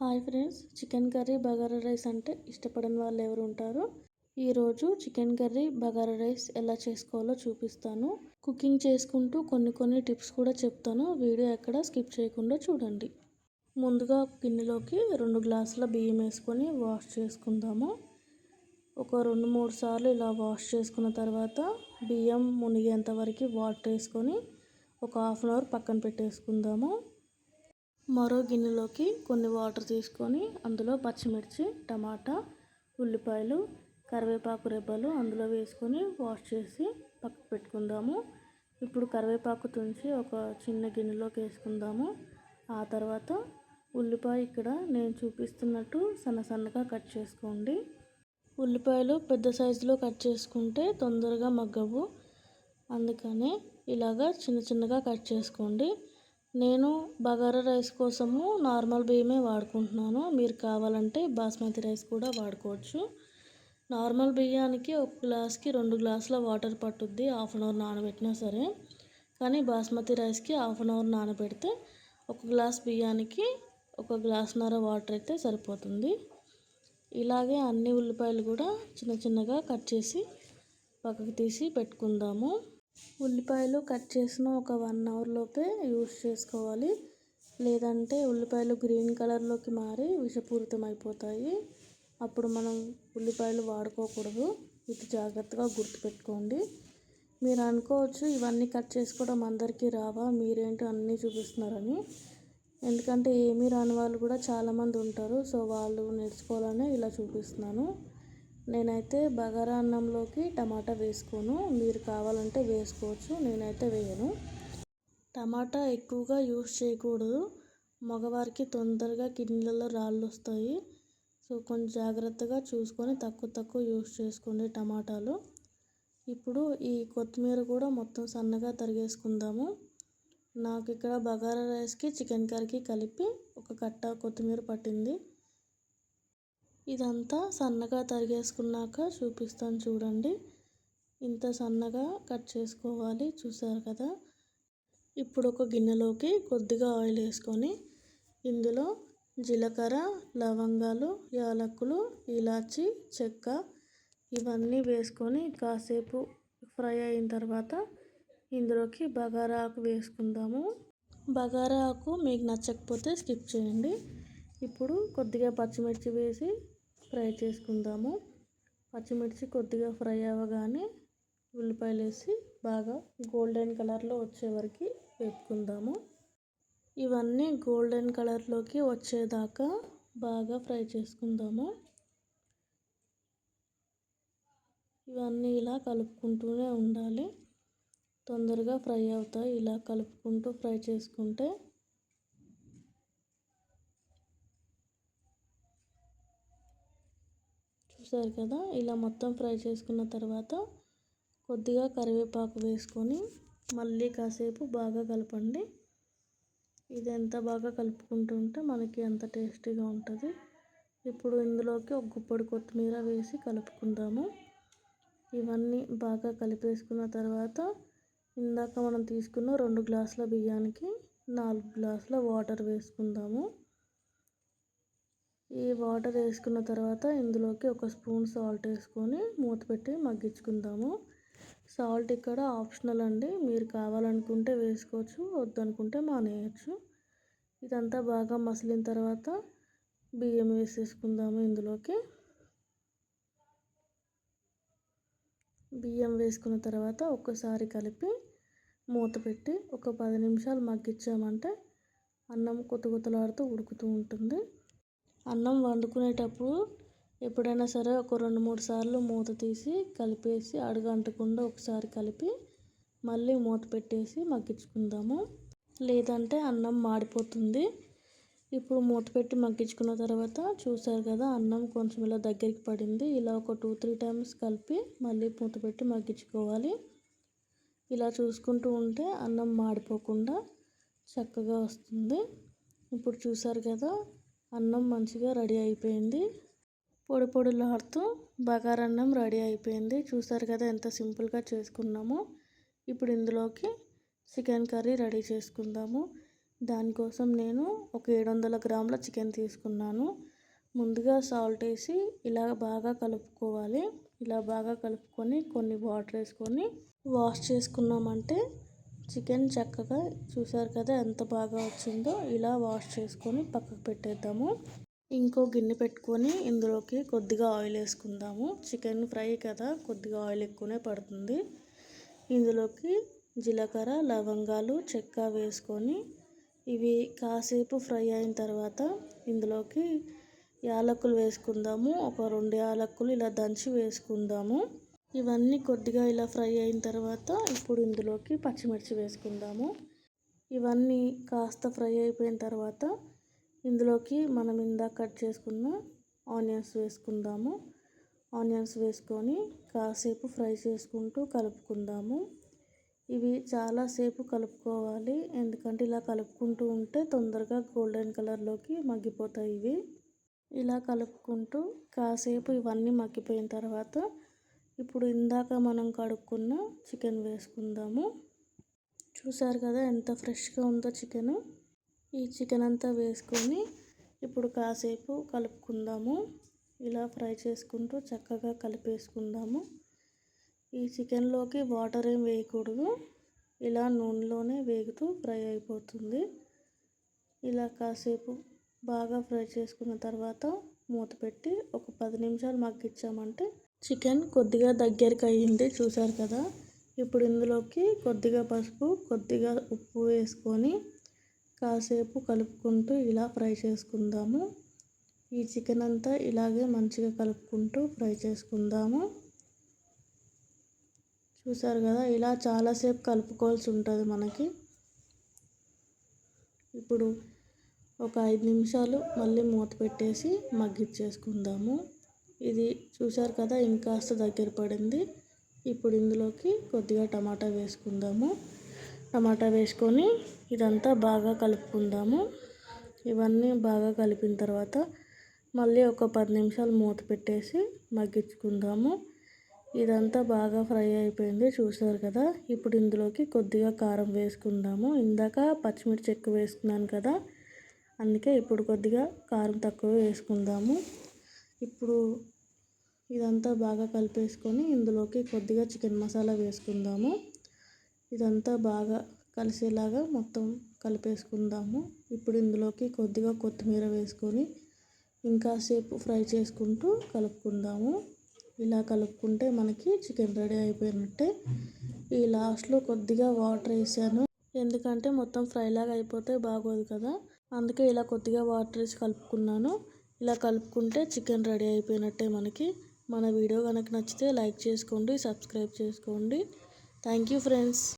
Hi friends, chicken curry bagara rice అంటే ఇష్టపడని వాళ్ళు ఎవరు ఉంటారు? ఈరోజు చికెన్ కర్రీ బగారా రైస్ ఎలా చేసుకోవాలో చూపిస్తాను. కుకింగ్ చేసుకుంటూ కొన్ని టిప్స్ కూడా చెప్తాను. వీడియో ఎక్కడ స్కిప్ చేయకుండా చూడండి. ముందుగా గిన్నెలోకి 2 గ్లాసుల బియ్యం వేసుకొని వాష్ చేసుకుందాము. ఒక 2-3 సార్లు ఇలా వాష్ చేసుకున్న తర్వాత బియ్యం మునిగేంత వరకు వాటర్ వేసుకొని ఒక హాఫ్ అన్ అవర్ పక్కన పెట్టేసుకుందాము. మరో గిన్నెలోకి కొన్ని వాటర్ తీసుకొని అందులో పచ్చిమిర్చి, టమాటా, ఉల్లిపాయలు, కరివేపాకు రెబ్బలు అందులో వేసుకొని వాష్ చేసి పక్కకు పెట్టుకుందాము. ఇప్పుడు కరివేపాకు తుంచి ఒక చిన్న గిన్నెలోకి వేసుకుందాము. ఆ తర్వాత ఉల్లిపాయ ఇక్కడ నేను చూపిస్తున్నట్టు సన్నగా కట్ చేసుకోండి. ఉల్లిపాయలు పెద్ద సైజులో కట్ చేసుకుంటే తొందరగా మగ్గవు, అందుకనే ఇలాగా చిన్నగా కట్ చేసుకోండి. నేను బగారా రైస్ కోసము నార్మల్ బియ్యమే వాడుకుంటున్నాను. మీరు కావాలంటే బాస్మతి రైస్ కూడా వాడుకోవచ్చు. నార్మల్ బియ్యానికి ఒక గ్లాస్కి 2 గ్లాసుల వాటర్ పట్టుద్ది, హాఫ్ అన్ అవర్ నానబెట్టినా సరే. కానీ బాస్మతి రైస్కి హాఫ్ అన్ అవర్ నానబెడితే ఒక గ్లాస్ బియ్యానికి 1.5 గ్లాసున్నర వాటర్ అయితే సరిపోతుంది. ఇలాగే అన్ని ఉల్లిపాయలు కూడా చిన్నగా కట్ చేసి పక్కకు తీసి పెట్టుకుందాము. ఉల్లిపాయలు కట్ చేసిన ఒక 1 అవర్ లోపే యూస్ చేసుకోవాలి, లేదంటే ఉల్లిపాయలు గ్రీన్ కలర్లోకి మారి విషపూరితం అయిపోతాయి. అప్పుడు మనం ఉల్లిపాయలు వాడుకోకూడదు. ఇది జాగ్రత్తగా గుర్తుపెట్టుకోండి. మీరు అనుకోవచ్చు, ఇవన్నీ కట్ చేసుకోవడం అందరికీ రావా, మీరేంటి అన్నీ చూపిస్తున్నారని. ఎందుకంటే ఏమీ రాని వాళ్ళు కూడా చాలామంది ఉంటారు. సో వాళ్ళు నేర్చుకోవాలని ఇలా చూపిస్తున్నాను. నేనైతే బగారా అన్నంలోకి టమాటా వేసుకోను. మీరు కావాలంటే వేసుకోవచ్చు, నేనైతే వేయను. టమాటా ఎక్కువగా యూస్ చేయకూడదు, మగవారికి తొందరగా కిడ్నీలలో రాళ్ళు వస్తాయి. సో కొంచెం జాగ్రత్తగా చూసుకొని తక్కువ యూస్ చేసుకోండి టమాటాలు. ఇప్పుడు ఈ కొత్తిమీర కూడా మొత్తం సన్నగా తరిగేసుకుందాము. నాకు ఇక్కడ బగారా రైస్కి చికెన్ కర్రీకి కలిపి ఒక కట్ట కొత్తిమీర పట్టింది. ఇదంతా సన్నగా తరిగేసుకున్నాక చూపిస్తాను చూడండి. ఇంత సన్నగా కట్ చేసుకోవాలి, చూసారు కదా. ఇప్పుడు ఒక గిన్నెలోకి కొద్దిగా ఆయిల్ వేసుకొని ఇందులో జీలకర్ర, లవంగాలు, యాలకులు, ఇలాచి, చెక్క ఇవన్నీ వేసుకొని కాసేపు ఫ్రై అయిన తర్వాత ఇందులోకి బగారా ఆకు వేసుకుందాము. బగారా ఆకు మీకు నచ్చకపోతే స్కిప్ చేయండి. ఇప్పుడు కొద్దిగా పచ్చిమిర్చి వేసి ఫ్రై చేసుకుందాము. పచ్చిమిర్చి కొద్దిగా ఫ్రై అవ్వగానే ఉల్లిపాయలు వేసి బాగా గోల్డెన్ కలర్లో వచ్చే వరకు వేపుకుందాము. ఇవన్నీ గోల్డెన్ కలర్లోకి వచ్చేదాకా బాగా ఫ్రై చేసుకుందాము. ఇవన్నీ ఇలా కలుపుకుంటూనే ఉండాలి, తొందరగా ఫ్రై అవుతాయి. ఇలా కలుపుకుంటూ ఫ్రై చేసుకుంటే చూసారు కదా. ఇలా మొత్తం ఫ్రై చేసుకున్న తర్వాత కొద్దిగా కరివేపాకు వేసుకొని మళ్ళీ కాసేపు బాగా కలపండి. ఇది ఎంత బాగా కలుపుకుంటుంటే మనకి అంత టేస్టీగా ఉంటుంది. ఇప్పుడు ఇందులోకి ఒక గుప్పెడు కొత్తిమీర వేసి కలుపుకుందాము. ఇవన్నీ బాగా కలిపేసుకున్న తర్వాత ఇందాక మనం తీసుకున్న 2 గ్లాసుల బియ్యానికి 4 గ్లాసుల వాటర్ వేసుకుందాము. ఈ వాటర్ వేసుకున్న తర్వాత ఇందులోకి 1 స్పూన్ సాల్ట్ వేసుకొని మూత పెట్టి మగ్గించుకుందాము. సాల్ట్ ఇక్కడ ఆప్షనల్ అండి, మీరు కావాలనుకుంటే వేసుకోవచ్చు, వద్దనుకుంటే మానేయచ్చు. ఇదంతా బాగా మసిలిన తర్వాత బియ్యం వేసేసుకుందాము. ఇందులోకి బియ్యం వేసుకున్న తర్వాత ఒక్కసారి కలిపి మూత పెట్టి ఒక 10 నిమిషాలు మగ్గించామంటే అన్నం కొత్తలాడుతూ ఉడుకుతూ ఉంటుంది. అన్నం వండుకునేటప్పుడు ఎప్పుడైనా సరే ఒక 2-3 సార్లు మూత తీసి కలిపేసి అడుగు అంటకుండా ఒకసారి కలిపి మళ్ళీ మూత పెట్టేసి మగ్గించుకుందాము, లేదంటే అన్నం మాడిపోతుంది. ఇప్పుడు మూత పెట్టి మగ్గించుకున్న తర్వాత చూసారు కదా, అన్నం కొంచెం ఇలా దగ్గరికి పడింది. ఇలా ఒక 2-3 టైమ్స్ కలిపి మళ్ళీ మూత పెట్టి మగ్గించుకోవాలి. ఇలా చూసుకుంటూ ఉంటే అన్నం మాడిపోకుండా చక్కగా వస్తుంది. ఇప్పుడు చూసారు కదా, అన్నం మంచిగా రెడీ అయిపోయింది. పొడిలాడుతూ బగారా అన్నం రెడీ అయిపోయింది. చూసారు కదా ఎంత సింపుల్గా చేసుకున్నామో. ఇప్పుడు ఇందులోకి చికెన్ కర్రీ రెడీ చేసుకుందాము. దానికోసం నేను ఒక 700 గ్రాముల చికెన్ తీసుకున్నాను. ముందుగా సాల్ట్ వేసి ఇలా బాగా కలుపుకోవాలి. ఇలా బాగా కలుపుకొని కొన్ని వాటర్ వేసుకొని వాష్ చేసుకున్నామంటే చికెన్ చక్కగా చూసారు కదా ఎంత బాగా వచ్చిందో. ఇలా వాష్ చేసుకొని పక్కకు పెట్టేద్దాము. ఇంకో గిన్నె పెట్టుకొని ఇందులోకి కొద్దిగా ఆయిల్ వేసుకుందాము. చికెన్ ఫ్రై కదా, కొద్దిగా ఆయిల్ ఎక్కువనే పడుతుంది. ఇందులోకి జీలకర్ర, లవంగాలు, చెక్క వేసుకొని ఇవి కాసేపు ఫ్రై అయిన తర్వాత ఇందులోకి యాలకులు వేసుకుందాము. ఒక 2 యాలకులు ఇలా దంచి వేసుకుందాము. ఇవన్నీ కొద్దిగా ఇలా ఫ్రై అయిన తర్వాత ఇప్పుడు ఇందులోకి పచ్చిమిర్చి వేసుకుందాము. ఇవన్నీ కాస్త ఫ్రై అయిపోయిన తర్వాత ఇందులోకి మనం ఇందాక కట్ చేసుకున్న ఆనియన్స్ వేసుకుందాము. ఆనియన్స్ వేసుకొని కాసేపు ఫ్రై చేసుకుంటూ కలుపుకుందాము. ఇవి చాలాసేపు కలుపుకోవాలి, ఎందుకంటే ఇలా కలుపుకుంటూ ఉంటే తొందరగా గోల్డెన్ కలర్లోకి మగ్గిపోతాయి ఇవి. ఇలా కలుపుకుంటూ కాసేపు ఇవన్నీ మగ్గిపోయిన తర్వాత ఇప్పుడు ఇందాక మనం కడుక్కున్న చికెన్ వేసుకుందాము. చూసారు కదా ఎంత ఫ్రెష్గా ఉందో చికెన్. ఈ చికెన్ అంతా వేసుకొని ఇప్పుడు కాసేపు కలుపుకుందాము. ఇలా ఫ్రై చేసుకుంటూ చక్కగా కలిపేసుకుందాము. ఈ చికెన్లోకి వాటర్ ఏం వేయకూడదు, ఇలా నూనెలోనే వేగుతూ ఫ్రై అయిపోతుంది. ఇలా కాసేపు బాగా ఫ్రై చేసుకున్న తర్వాత మూత పెట్టి ఒక 10 నిమిషాలు మగ్గించామంటే చికెన్ కొద్దిగా దగ్గరికి అయ్యింది. చూసారు కదా. ఇప్పుడు ఇందులోకి కొద్దిగా పసుపు, కొద్దిగా ఉప్పు వేసుకొని కాసేపు కలుపుకుంటూ ఇలా ఫ్రై చేసుకుందాము. ఈ చికెన్ అంతా ఇలాగే మంచిగా కలుపుకుంటూ ఫ్రై చేసుకుందాము. చూసారు కదా, ఇలా చాలాసేపు కలుపుకోవాల్సి ఉంటుంది మనకి. ఇప్పుడు ఒక 5 నిమిషాలు మళ్ళీ మూత పెట్టేసి మగ్గిచ్చేసుకుందాము. ఇది చూసారు కదా ఇంకాస్త దగ్గర పడింది. ఇప్పుడు ఇందులోకి కొద్దిగా టమాటా వేసుకుందాము. టమాటా వేసుకొని ఇదంతా బాగా కలుపుకుందాము. ఇవన్నీ బాగా కలిపిన తర్వాత మళ్ళీ ఒక 10 నిమిషాలు మూత పెట్టేసి మగ్గించుకుందాము. ఇదంతా బాగా ఫ్రై అయిపోయింది. చూసారు కదా. ఇప్పుడు ఇందులోకి కొద్దిగా కారం వేసుకుందాము. ఇందాక పచ్చిమిర్చి ఎక్కువ వేసుకున్నాను కదా, అందుకే ఇప్పుడు కొద్దిగా కారం తక్కువ వేసుకుందాము. ఇప్పుడు ఇదంతా బాగా కలిపేసుకొని ఇందులోకి కొద్దిగా చికెన్ మసాలా వేసుకుందాము. ఇదంతా బాగా కలిసేలాగా మొత్తం కలిపేసుకుందాము. ఇప్పుడు ఇందులోకి కొద్దిగా కొత్తిమీర వేసుకొని ఇంకాసేపు ఫ్రై చేసుకుంటూ కలుపుకుందాము. ఇలా కలుపుకుంటే మనకి చికెన్ రెడీ అయిపోయినట్టే. ఈ లాస్ట్లో కొద్దిగా వాటర్ వేసాను, ఎందుకంటే మొత్తం ఫ్రై లాగా అయిపోతే బాగోదు కదా, అందుకే ఇలా కొద్దిగా వాటర్ వేసి కలుపుకున్నాను. ఇలా కలుపుకుంటే చికెన్ రెడీ అయిపోయినట్టే మనకి. మన వీడియో కనుక నచ్చితే లైక్ చేసుకోండి, సబ్స్క్రైబ్ చేసుకోండి. Thank you friends.